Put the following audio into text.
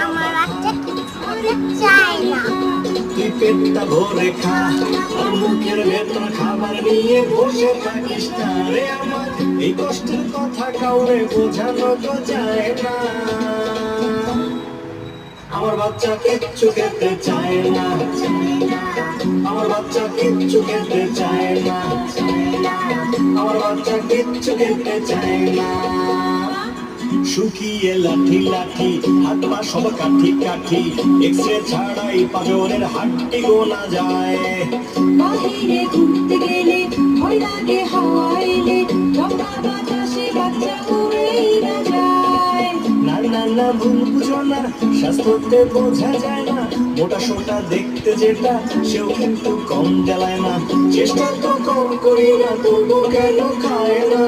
আমার বাচ্চা চায় না। তুই পেটটা ভরে খা আর মুখের ভেতর খাবার নিয়ে বসে থাকিস না রে আমার। এই কষ্টের কথা কাউরে বোঝানো তো যায় না। আমার বাচ্চা কিচ্ছু খেতে চায় না, আমার বাচ্চা কিচ্ছু খেতে চায় না, আমার বাচ্চা কিচ্ছু খেতে চায় না। শুকিয়ে লাঠি লাঠি, হাত পা সব কাঠি কাঠি, এক্সরে ছাড়াই পাঁজরের হাড্ডি গোনা যায়। বাহিরে ঘুরতে গেলে ভয় লাগে হাওয়া এলে, ঠান্ডা বাতাসে বাচ্চা উড়েই না যায়। না না না ভুল বুঝো না, স্বাস্থ্যতে বোঝা যায় না। মোটা সোটা দেখতে যেটা সেও কিন্তু কম জ্বালায় না। চেষ্টা তো কম করি না, তবু কেন খায় না।